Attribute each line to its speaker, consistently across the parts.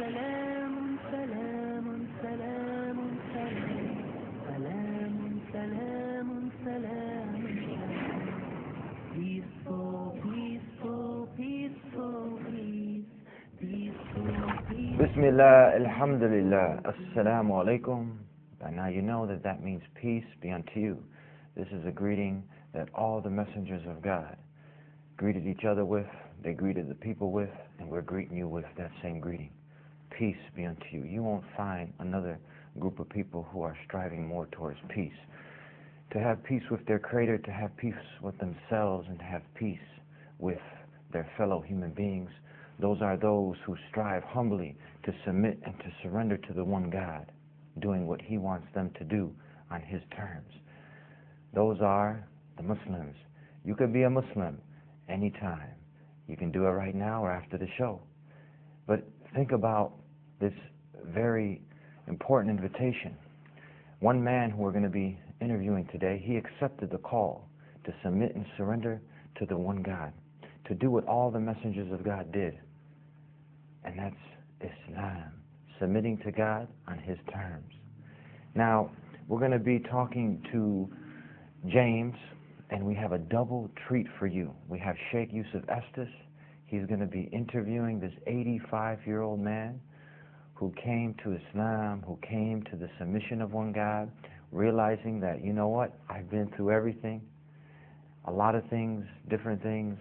Speaker 1: سلام سلام سلام سلام سلام سلام peaceful peaceful peaceful peace peaceful peace
Speaker 2: Bismillah, alhamdulillah, assalamu alaikum. By now you know that means peace be unto you. This is a greeting that all the messengers of God greeted each other with, they greeted the people with, and we're greeting you with that same greeting. Peace be unto you. You won't find another group of people who are striving more towards peace. To have peace with their Creator, to have peace with themselves, and to have peace with their fellow human beings, those are those who strive humbly to submit and to surrender to the one God, doing what He wants them to do on His terms. Those are the Muslims. You could be a Muslim anytime. You can do it right now or after the show. But think about this very important invitation. One man who we're going to be interviewing today, he accepted the call to submit and surrender to the one God, to do what all the messengers of God did, and that's Islam, submitting to God on His terms. Now, we're going to be talking to James, and we have a double treat for you. We have Sheikh Yusuf Estes. He's going to be interviewing this 85-year-old man who came to Islam, who came to the submission of one God, realizing that, you know what, I've been through everything, a lot of things, different things,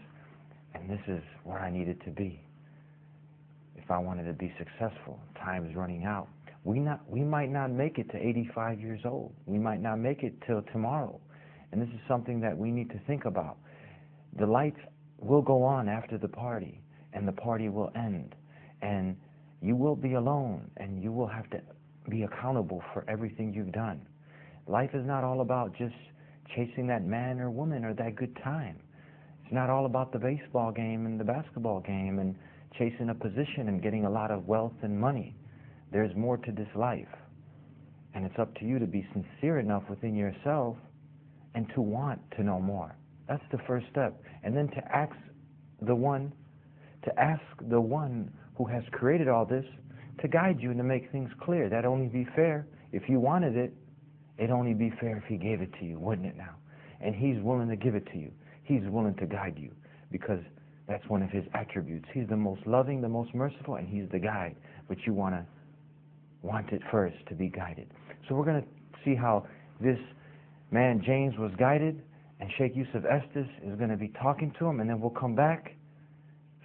Speaker 2: and this is where I needed to be. If I wanted to be successful, time's running out. We might not make it to 85 years old. We might not make it till tomorrow. And this is something that we need to think about. The lights will go on after the party, and the party will end. And you will be alone, and you will have to be accountable for everything you've done. Life is not all about just chasing that man or woman or that good time. It's not all about the baseball game and the basketball game and chasing a position and getting a lot of wealth and money. There's more to this life. And it's up to you to be sincere enough within yourself and to want to know more. That's the first step. And then to ask the one who has created all this to guide you and to make things clear. That'd only be fair. If you wanted it, it'd only be fair if He gave it to you, wouldn't it now? And He's willing to give it to you. He's willing to guide you because that's one of His attributes. He's the most loving, the most merciful, and He's the guide. But you want it first to be guided. So we're going to see how this man James was guided, and Sheikh Yusuf Estes is going to be talking to him, and then we'll come back.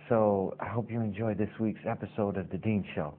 Speaker 2: So I hope you enjoyed this week's episode of The Deen Show.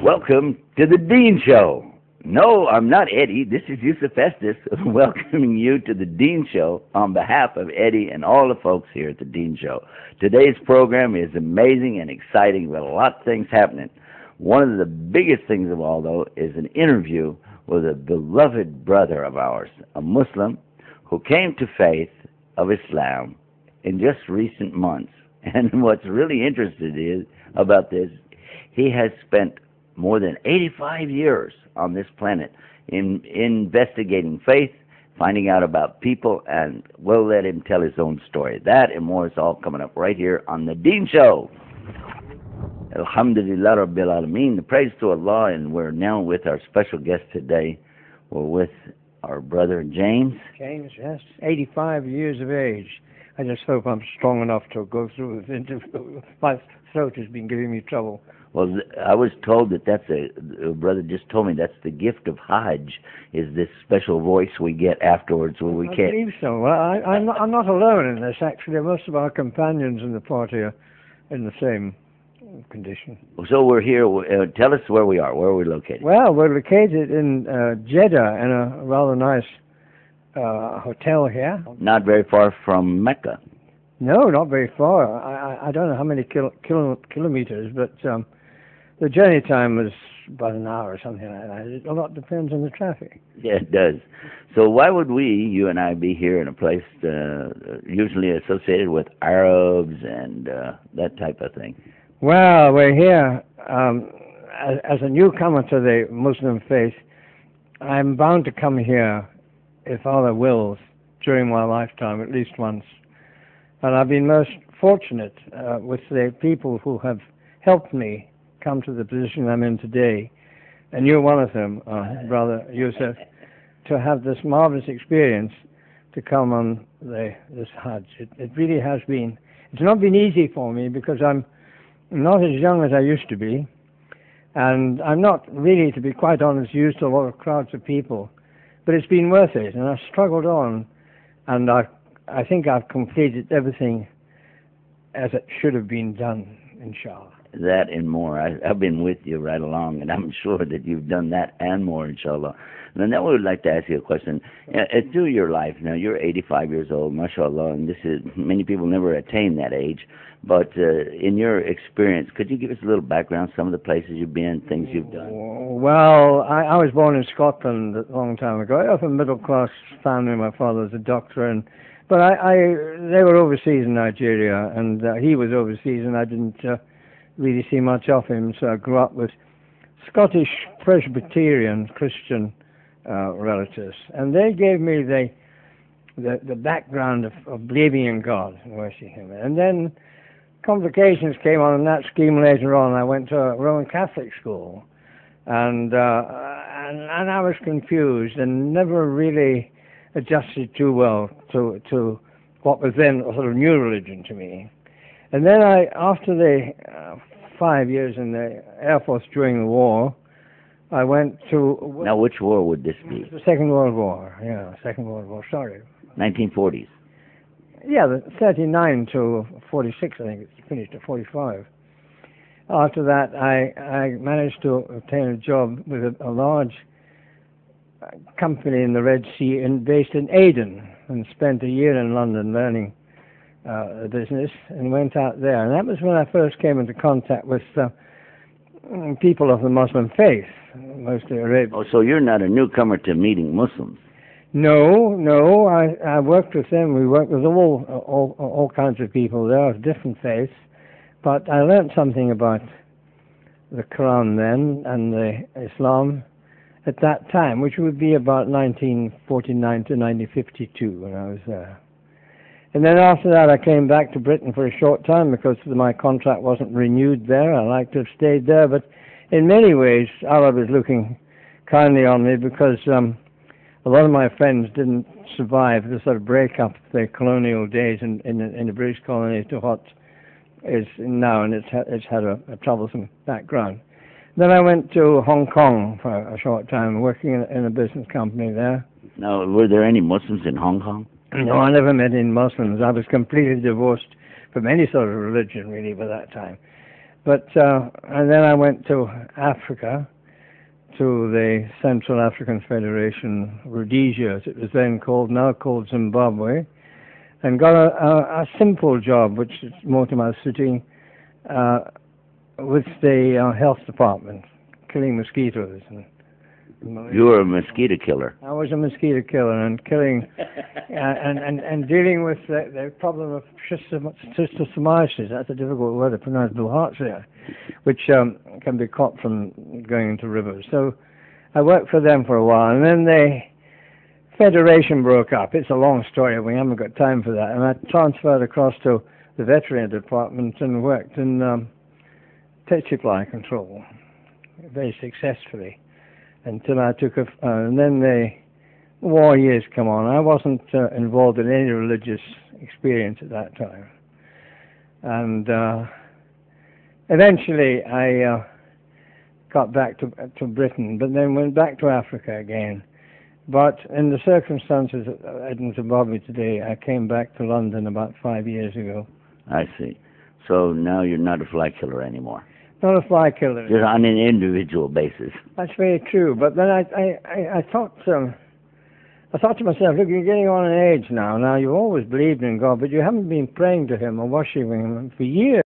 Speaker 3: Welcome to The Deen Show. No, I'm not Eddie. This is Yusuf Estes welcoming you to The Deen Show on behalf of Eddie and all the folks here at The Deen Show. Today's program is amazing and exciting with a lot of things happening. One of the biggest things of all, though, is an interview with a beloved brother of ours, a Muslim who came to faith of Islam in just recent months. And what's really interesting about this, he has spent more than 85 years on this planet in investigating faith, finding out about people, and we'll let him tell his own story. That and more is all coming up right here on The Deen Show. Alhamdulillah Rabbil Alameen. The praise to Allah, and we're now with our special guest today. We're with our brother James.
Speaker 4: James, yes, 85 years of age. I just hope I'm strong enough to go through this interview. My throat has been giving me trouble.
Speaker 3: Well, I was told that's a brother just told me that's the gift of Hajj, is this special voice we get afterwards when we can't.
Speaker 4: I believe so. Well, I'm not alone in this, actually. Most of our companions in the party are in the same condition.
Speaker 3: So we're here. Tell us where we are. Where are we located?
Speaker 4: Well, we're located in Jeddah in a rather nice hotel here.
Speaker 3: Not very far from Mecca.
Speaker 4: No, not very far. I don't know how many kilometers, but the journey time was about an hour or something like that. A lot depends on the traffic.
Speaker 3: Yeah, it does. So why would you and I, be here in a place usually associated with Arabs and that type of thing?
Speaker 4: Well, we're here as a newcomer to the Muslim faith. I'm bound to come here, if Allah wills, during my lifetime, at least once. And I've been most fortunate with the people who have helped me come to the position I'm in today. And you're one of them, Brother Yusuf, to have this marvelous experience to come on this Hajj. It really has been. It's not been easy for me because I'm not as young as I used to be, and I'm not really, to be quite honest, used to a lot of crowds of people. But it's been worth it, and I've struggled on, and I think I've completed everything as it should have been done, inshallah.
Speaker 3: That and more. I've been with you right along, and I'm sure that you've done that and more, inshallah. And then I would like to ask you a question. Through your life, now you're 85 years old, mashallah, and many people never attain that age. But in your experience, could you give us a little background, some of the places you've been, things you've done?
Speaker 4: Well, I was born in Scotland a long time ago. I was a middle-class family. My father was a doctor, but they were overseas in Nigeria, and he was overseas, and I didn't really see much of him, so I grew up with Scottish Presbyterian Christian relatives, and they gave me the background of believing in God and worshiping Him. And then complications came on in that scheme later on. I went to a Roman Catholic school, and I was confused and never really adjusted too well to what was then a sort of new religion to me. And then after the 5 years in the Air Force during the war, I went to...
Speaker 3: Now, which war would this be?
Speaker 4: The Second World War, yeah, Second World War, sorry.
Speaker 3: 1940s.
Speaker 4: Yeah, the 39 to 46, I think it finished at 45. After that, I managed to obtain a job with a large company in the Red Sea based in Aden, and spent a year in London learning the business, and went out there. And that was when I first came into contact with people of the Muslim faith, mostly Arabian.
Speaker 3: Oh, so you're not a newcomer to meeting Muslims?
Speaker 4: No. I worked with them. We worked with all kinds of people there of different faiths. But I learned something about the Quran then and the Islam at that time, which would be about 1949 to 1952 when I was there. And then after that, I came back to Britain for a short time because my contract wasn't renewed there. I liked to have stayed there, but in many ways, Allah was looking kindly on me because a lot of my friends didn't survive the sort of break-up of the colonial days in the British colonies to what is now, and it's had a troublesome background. Then I went to Hong Kong for a short time, working in a business company there.
Speaker 3: Now, were there any Muslims in Hong Kong?
Speaker 4: No, I never met any Muslims. I was completely divorced from any sort of religion, really, by that time. But and then I went to Africa, to the Central African Federation, Rhodesia, as it was then called, now called Zimbabwe, and got a simple job, which is more to my suiting, with the health department, killing mosquitoes.
Speaker 3: You were a mosquito killer.
Speaker 4: I was a mosquito killer and killing and dealing with the problem of schistosomiasis. That's a difficult word to pronounce, bilharzia, which can be caught from going into rivers. So I worked for them for a while, and then the federation broke up. It's a long story. We haven't got time for that. And I transferred across to the veterinary department and worked in pet supply control very successfully, until I took and then the war years come on. I wasn't involved in any religious experience at that time. And eventually I got back to Britain, but then went back to Africa again. But in the circumstances in Zimbabwe today, I came back to London about 5 years ago.
Speaker 3: I see. So now you're not a fly killer anymore.
Speaker 4: Not a fly killer.
Speaker 3: Just on an individual basis.
Speaker 4: That's very true. But then I thought to myself, look, you're getting on in age now. Now, you've always believed in God, but you haven't been praying to Him or worshiping Him for years.